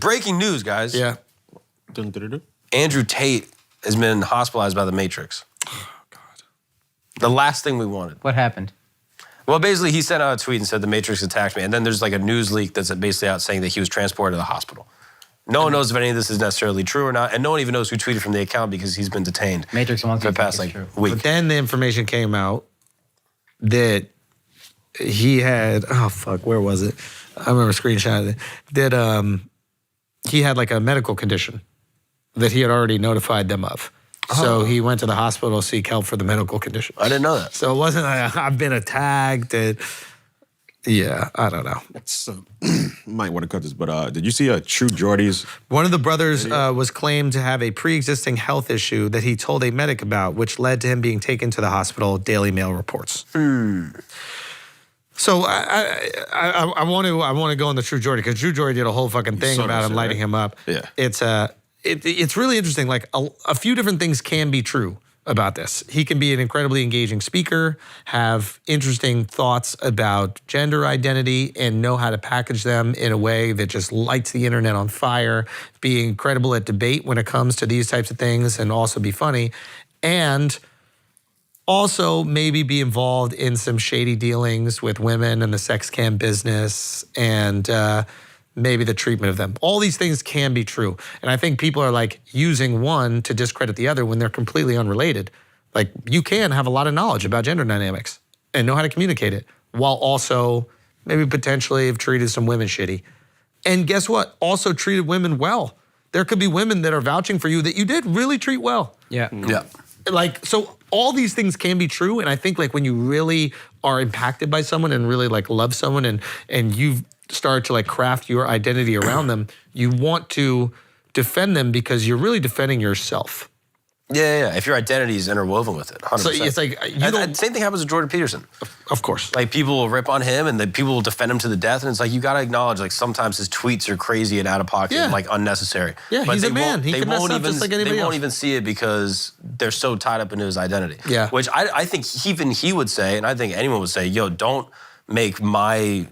breaking news, guys. Yeah. Andrew Tate has been hospitalized by the Matrix. Oh, God. The last thing we wanted. What happened? Well, basically, he sent out a tweet and said the Matrix attacked me. And then there's like a news leak that's basically out saying that he was transported to the hospital. No one knows if any of this is necessarily true or not. And no one even knows who tweeted from the account because he's been detained Matrix wants for the past week. But then the information came out that he had, where was it? I remember screenshotting it. That he had like a medical condition that he had already notified them of. So he went to the hospital to seek help for the medical condition. I didn't know that. So it wasn't like I've been attacked. Yeah, I don't know. Might want to cut this, but did you see True Geordie's? One of the brothers was claimed to have a pre-existing health issue that he told a medic about, which led to him being taken to the hospital, Daily Mail reports. So I want to go on the True Geordie, because True Geordie did a whole fucking thing about him lighting him up. Yeah. It's really interesting. Like a few different things can be true about this. He can be an incredibly engaging speaker, have interesting thoughts about gender identity, and know how to package them in a way that just lights the internet on fire, be incredible at debate when it comes to these types of things, and also be funny. And also maybe be involved in some shady dealings with women and the sex cam business, and maybe the treatment of them. All these things can be true. And I think people are like using one to discredit the other when they're completely unrelated. Like, you can have a lot of knowledge about gender dynamics and know how to communicate it, while also maybe potentially have treated some women shitty. And guess what? Also treated women well. There could be women that are vouching for you that you did really treat well. Yeah. Yeah. Like, so all these things can be true. And I think like when you really are impacted by someone and really like love someone, and you've started to like craft your identity around them, you want to defend them because you're really defending yourself. Yeah. If your identity is interwoven with it, 100%. So it's like, same thing happens with Jordan Peterson. Of course. Like, people will rip on him and then people will defend him to the death. And it's like, you got to acknowledge, like, sometimes his tweets are crazy and out of pocket and like unnecessary. Yeah, but he's a man. He can mess up just like anybody They won't else. even see it because they're so tied up into his identity. Yeah. Which I think even he would say, and I think anyone would say, yo, don't make my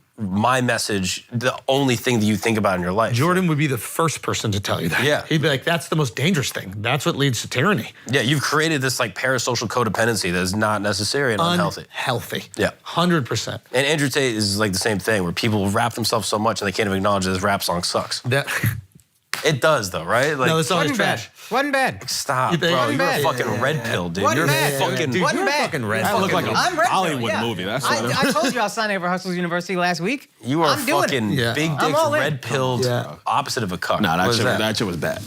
message the only thing that you think about in your life. Jordan would be the first person to tell you that. Yeah. He'd be like, that's the most dangerous thing. That's what leads to tyranny. Yeah, you've created this like parasocial codependency that is not necessary and unhealthy. Unhealthy. Yeah. 100%. And Andrew Tate is like the same thing, where people rap themselves so much and they can't even acknowledge that his rap song sucks. It does though, right? Like, no, the song is trash. Wasn't bad. Stop, You think? bro. Wasn't You're bad. a fucking red pill, dude. Wasn't You're bad. fucking... Dude, Wasn't you're bad. fucking red. That looked like a I'm red pill, Hollywood yeah. movie. That's I what told you I signed up for Hustlers University last week. You are I'm doing fucking it. big I'm dick, all in. red pilled, opposite of a cuck. Nah, What is that shit was bad.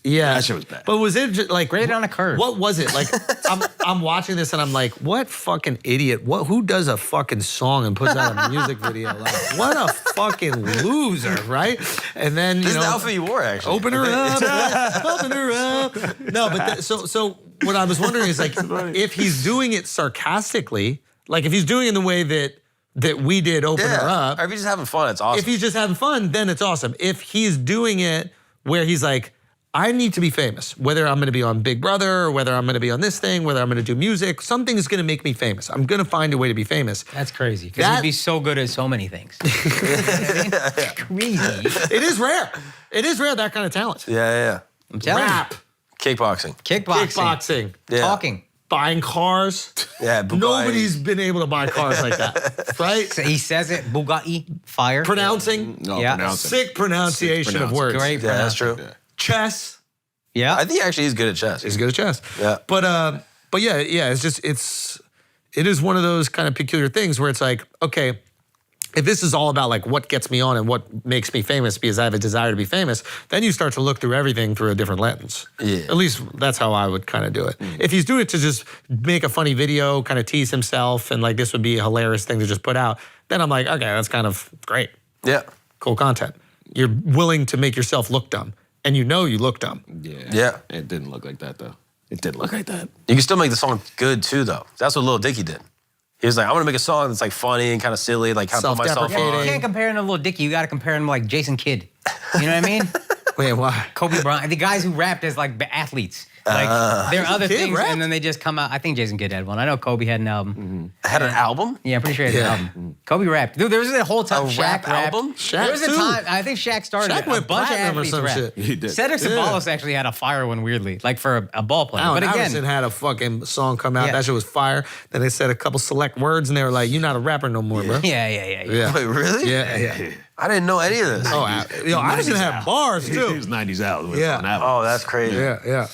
Yeah. That shit was bad. But was it just like... Graded on a curve. What was it? Like, I'm watching this and I'm like, what fucking idiot? Who does a fucking song and puts out a music video? Like, what a fucking loser, right? And then, you This is know... the outfit you wore, actually. Open her up, open her up. No, but so what I was wondering is like, if he's doing it sarcastically, like if he's doing it in the way that we did open her up. Or if he's just having fun, it's awesome. If he's just having fun, then it's awesome. If he's doing it where he's like, I need to be famous, whether I'm going to be on Big Brother or whether I'm going to be on this thing, whether I'm going to do music, something is going to make me famous. I'm going to find a way to be famous. That's crazy, because he'd be so good at so many things. Crazy. It is rare. It is rare, that kind of talent. Yeah. I'm telling Rap, Kickboxing. kickboxing, Yeah. Talking. buying cars. Yeah, Bugatti. Nobody's been able to buy cars like that, right? So he says it, Bugatti, fire. Pronouncing, No, Yeah. pronouncing. sick pronunciation of words. Great. Yeah, that's true. Yeah. Chess. Yeah. I think he actually is good at chess. He's good at chess. Yeah. But yeah, it is one of those kind of peculiar things where it's like, okay, if this is all about like what gets me on and what makes me famous because I have a desire to be famous, then you start to look through everything through a different lens. Yeah. At least that's how I would kind of do it. If he's doing it to just make a funny video, kind of tease himself, and like this would be a hilarious thing to just put out, then I'm like, okay, that's kind of great. Yeah. Cool content. You're willing to make yourself look dumb, and you know you look dumb. Yeah. It didn't look like that, though. It didn't look like that. You can still make the song good, too, though. That's what Lil Dicky did. He was like, I'm gonna make a song that's like funny and kind of silly, like kind of put myself Self-deprecating. on. You can't compare him to Lil Dicky. You got to compare him to like Jason Kidd. You know what I mean? Wait, why? Kobe Bryant. The guys who rapped as like athletes. Like there are other Kidd things, rapped? and then they just come out. I think Jason Kidd had one. I know Kobe had an album. Had an album? Yeah, I'm pretty sure he had an album. Kobe rapped. Dude, there was a whole time A Shaq rap rapped. album? Shaq There was a too. time. I think Shaq started Shaq it. A went bunch of platinum or athletes some rap. shit. He did. Cedric Ceballos actually had a fire one weirdly, like for a ball player. Allen But again, Iverson had a fucking song come out. Yeah. That shit was fire. Then they said a couple select words, and they were like, "You're not a rapper no more, bro." yeah. Yeah. Wait, really? Yeah. I didn't know any of this. Oh, Iverson had bars He too. was 90s out. Yeah. On that one. Oh, that's crazy. Yeah.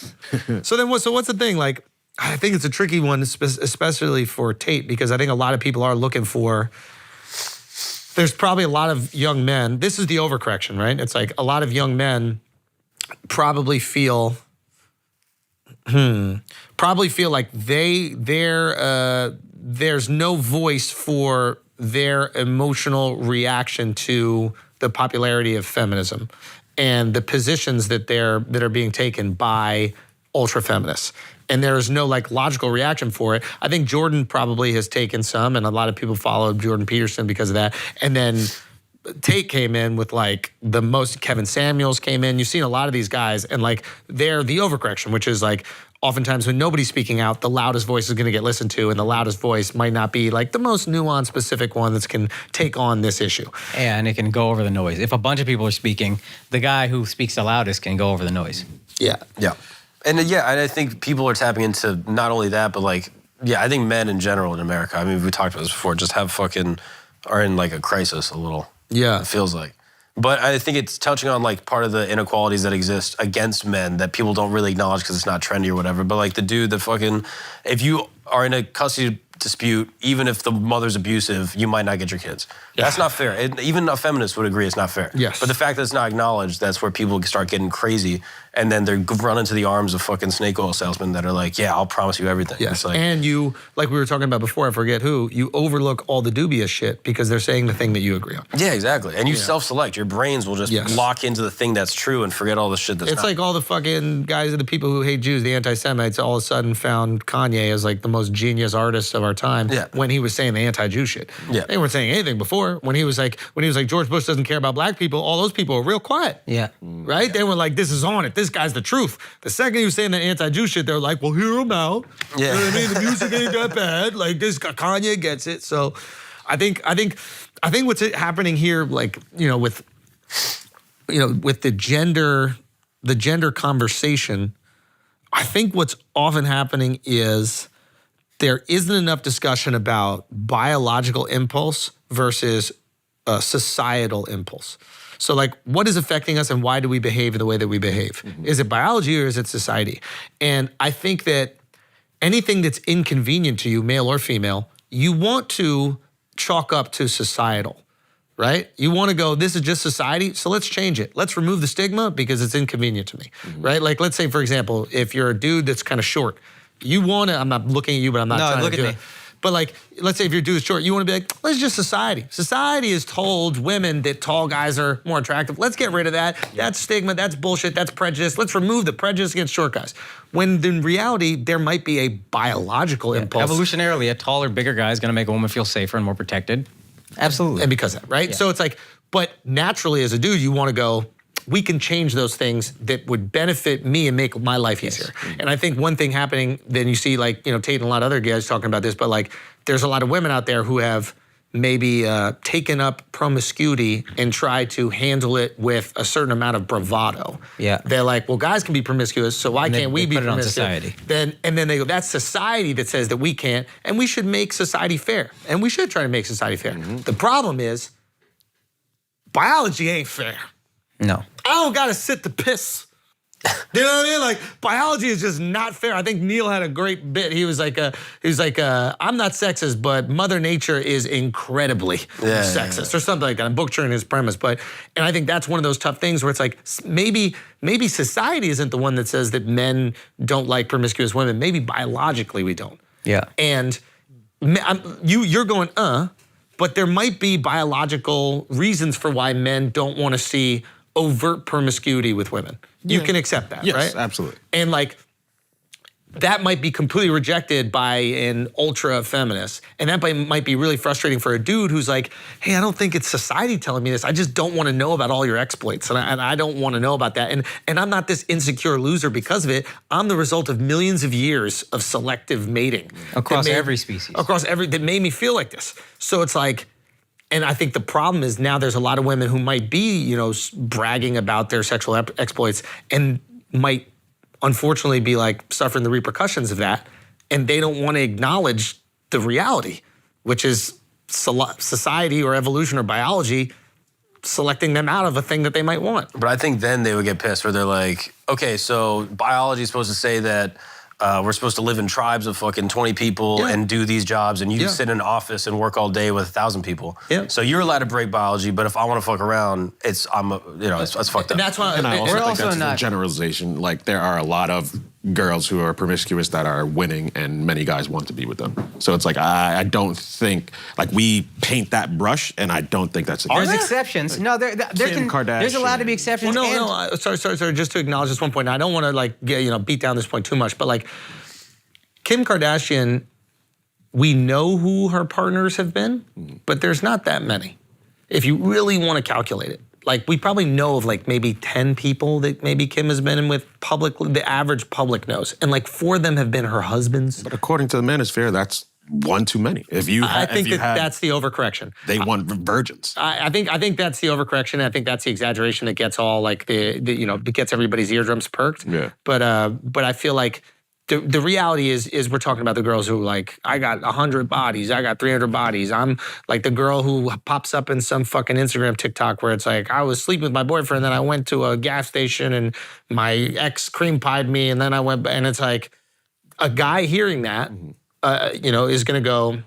So what's the thing? Like, I think it's a tricky one, especially for Tate, because I think a lot of people are looking for. There's probably a lot of young men. This is the overcorrection, right? It's like a lot of young men probably feel like there's no voice for their emotional reaction to the popularity of feminism and the positions that are being taken by ultra feminists. And there is no like logical reaction for it. I think Jordan probably has taken some, and a lot of people followed Jordan Peterson because of that. And then Tate came in with like the most. Kevin Samuels came in. You've seen a lot of these guys, and like they're the overcorrection, which is like oftentimes when nobody's speaking out, the loudest voice is going to get listened to, and the loudest voice might not be like the most nuanced, specific one that can take on this issue. Yeah, and it can go over the noise. If a bunch of people are speaking, the guy who speaks the loudest can go over the noise. Yeah. Yeah. And I think people are tapping into not only that, but like, I think men in general in America, I mean, we talked about this before, just are in like a crisis a little. Yeah. It feels like. But I think it's touching on like part of the inequalities that exist against men that people don't really acknowledge because it's not trendy or whatever. But like the dude that if you are in a custody dispute, even if the mother's abusive, you might not get your kids. Yeah. That's not fair. Even a feminist would agree it's not fair. Yes. But the fact that it's not acknowledged, that's where people start getting crazy. And then they run into the arms of fucking snake oil salesmen that are like, yeah, I'll promise you everything. Yes. It's like, And you, like we were talking about before, I forget who, you overlook all the dubious shit because they're saying the thing that you agree on. yeah, exactly. And you self-select. Your brains will just Yes. lock into the thing that's true and forget all the shit that's It's not. like all the fucking guys, the people who hate Jews, the anti-Semites, all of a sudden found Kanye as like the most genius artist of our time when he was saying the anti-Jew shit. Yeah. They weren't saying anything before. When he was like George Bush doesn't care about black people, all those people were real quiet. Yeah. Right? They were like, this is on it. This guy's the truth. The second he was saying that anti-Jew shit, they were like, well, hear him out. Yeah. You know what I mean? The music ain't that bad. Like this Kanye gets it. So I think what's happening here, like, with the gender conversation, I think what's often happening is there isn't enough discussion about biological impulse versus societal impulse. So like, what is affecting us and why do we behave the way that we behave? Mm-hmm. Is it biology or is it society? And I think that anything that's inconvenient to you, male or female, you want to chalk up to societal, right? You want to go, this is just society, so let's change it. Let's remove the stigma because it's inconvenient to me, right? Like, let's say, for example, if you're a dude that's kind of short, you want to, I'm not looking at you, but I'm not trying to do it. But like, let's say if your dude is short, you want to be like, well, it's just society. Society has told women that tall guys are more attractive. Let's get rid of that. Yeah. That's stigma, that's bullshit, that's prejudice. Let's remove the prejudice against short guys. When in reality, there might be a biological impulse. Evolutionarily, a taller, bigger guy is going to make a woman feel safer and more protected. Absolutely. And because of that, right? Yeah. So it's like, but naturally as a dude, you want to go, we can change those things that would benefit me and make my life easier. Yes. And I think one thing happening, then you see like, Tate and a lot of other guys talking about this, but like there's a lot of women out there who have maybe taken up promiscuity and tried to handle it with a certain amount of bravado. Yeah. They're like, well, guys can be promiscuous, so why can't we be put it promiscuous? on society. And then they go, that's society that says that we can't, and we should make society fair. And we should try to make society fair. Mm-hmm. The problem is, biology ain't fair. No. I don't gotta sit to piss. You know what I mean? Like, biology is just not fair. I think Neil had a great bit. He was like, I'm not sexist, but Mother Nature is incredibly sexist, or something like that. I'm butchering his premise, and I think that's one of those tough things where it's like, maybe society isn't the one that says that men don't like promiscuous women. Maybe biologically we don't. Yeah. And you're going, but there might be biological reasons for why men don't want to see overt promiscuity with women. You can accept that, yes, right? Absolutely. And like, that might be completely rejected by an ultra feminist. And that might be really frustrating for a dude who's like, hey, I don't think it's society telling me this. I just don't want to know about all your exploits. And I don't want to know about that. And I'm not this insecure loser because of it. I'm the result of millions of years of selective mating. Across every species. That made me feel like this. So it's like, and I think the problem is now there's a lot of women who might be, bragging about their sexual exploits and might unfortunately be like suffering the repercussions of that, and they don't want to acknowledge the reality, which is society or evolution or biology selecting them out of a thing that they might want. But I think then they would get pissed where they're like, okay, so biology is supposed to say that we're supposed to live in tribes of fucking 20 people and do these jobs, and you sit in an office and work all day with 1,000 people. Yeah. So you're allowed to break biology, but if I want to fuck around, it's fucked up. And that's why. And I also We're think also that's a not- generalization. Like, there are a lot of girls who are promiscuous that are winning, and many guys want to be with them. So it's like, I don't think, like, we paint that brush, and I don't think that's the There's case. exceptions. No, there's allowed to be exceptions. No. Sorry. Just to acknowledge this one point. I don't want to beat down this point too much, but like Kim Kardashian, we know who her partners have been, but there's not that many. If you really want to calculate it, like we probably know of like maybe 10 people that maybe Kim has been in with the average public knows, and like 4 of them have been her husbands. But according to the manosphere, that's one too many. I think that's the overcorrection. They want virgins. I think that's the overcorrection. I think that's the exaggeration that gets all like that gets everybody's eardrums perked. Yeah. But I feel like the reality is we're talking about the girls who like, I got 100 bodies, I got 300 bodies. I'm like the girl who pops up in some fucking Instagram TikTok where it's like, I was sleeping with my boyfriend, then I went to a gas station and my ex cream pied me, and then I went, and it's like a guy hearing that, is going to go,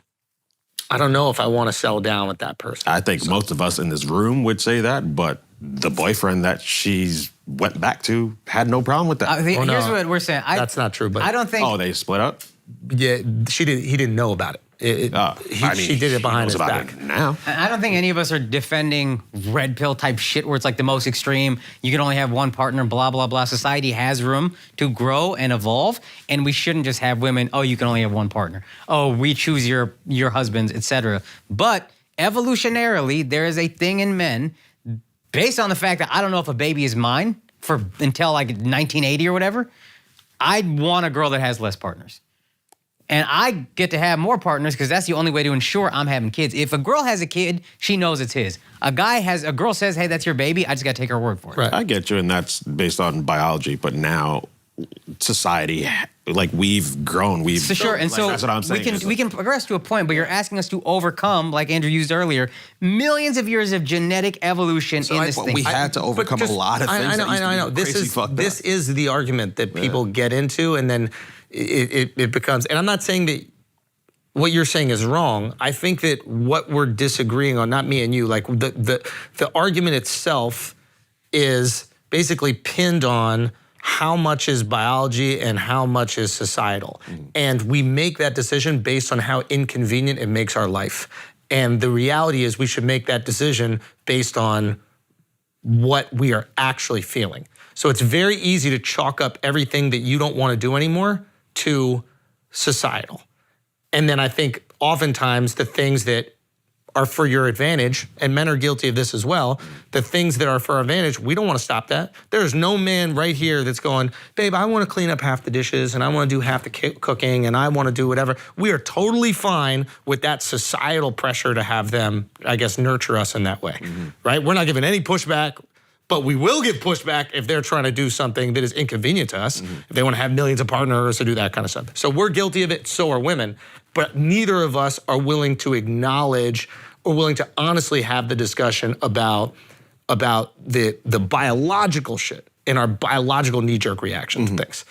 I don't know if I want to settle down with that person. I think most of us in this room would say that, but the boyfriend that she's went back to had no problem with that. Here's what we're saying. That's not true, but I don't think. Oh, they split up? Yeah, he didn't know about it. She did it behind his back. Now. I don't think any of us are defending red pill type shit where it's like the most extreme. You can only have one partner, blah, blah, blah. Society has room to grow and evolve, and we shouldn't just have women, oh, you can only have one partner. Oh, we choose your husbands, etc. But evolutionarily, there is a thing in men based on the fact that I don't know if a baby is mine until like 1980 or whatever. I'd want a girl that has less partners. And I get to have more partners because that's the only way to ensure I'm having kids. If a girl has a kid, she knows it's his. A girl says, hey, that's your baby, I just got to take her word for it. Right. I get you, and that's based on biology, but now society, like we've grown, So sure, and so that's what I'm saying. we can progress to a point, but you're asking us to overcome, like Andrew used earlier, millions of years of genetic evolution in this thing. We had to overcome a lot of things. I know. This is the argument that people get into, and then it becomes, and I'm not saying that what you're saying is wrong. I think that what we're disagreeing on, not me and you, like the argument itself is basically pinned on how much is biology and how much is societal. And we make that decision based on how inconvenient it makes our life. And the reality is we should make that decision based on what we are actually feeling. So it's very easy to chalk up everything that you don't want to do anymore to societal. And then I think oftentimes the things that are for your advantage, and men are guilty of this as well, the things that are for our advantage, we don't want to stop that. There's no man right here that's going, babe, I want to clean up half the dishes and I want to do half the cooking and I want to do whatever. We are totally fine with that societal pressure to have them, I guess, nurture us in that way, right? We're not giving any pushback, but we will give pushback if they're trying to do something that is inconvenient to us, if they want to have millions of partners or do that kind of stuff. So we're guilty of it, so are women. But neither of us are willing to acknowledge or willing to honestly have the discussion about the biological shit and our biological knee-jerk reaction to things.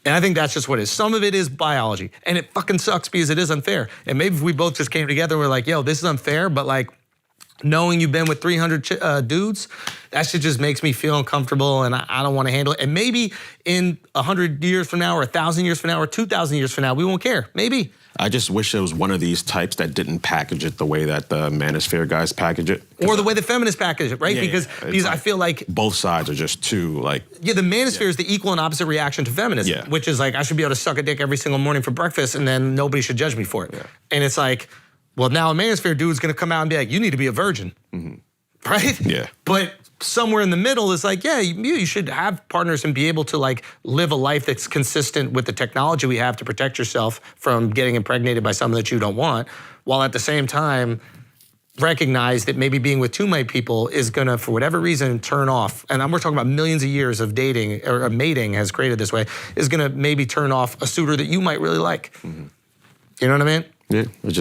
And I think that's just what it is. Some of it is biology, and it fucking sucks because it is unfair. And maybe if we both just came together and we're like, yo, this is unfair, but like, knowing you've been with 300 dudes, that shit just makes me feel uncomfortable, and I don't want to handle it. And maybe in 100 years from now, or 1,000 years from now, or 2,000 years from now, we won't care. Maybe. I just wish it was one of these types that didn't package it the way that the manosphere guys package it. Or the way the feminists package it, right? Yeah, because like, I feel like both sides are just too like. Yeah, the manosphere is the equal and opposite reaction to feminism, Yeah. which is like, I should be able to suck a dick every single morning for breakfast, and then nobody should judge me for it. Yeah. And it's like, well, now a manosphere dude's gonna come out and be like, you need to be a virgin, right? Yeah. But somewhere in the middle is like, yeah, you should have partners and be able to like live a life that's consistent with the technology we have to protect yourself from getting impregnated by someone that you don't want, while at the same time recognize that maybe being with too many people is gonna, for whatever reason, turn off. And we're talking about millions of years of dating or mating has created this way, is gonna maybe turn off a suitor that you might really like. You know what I mean? Yeah, it just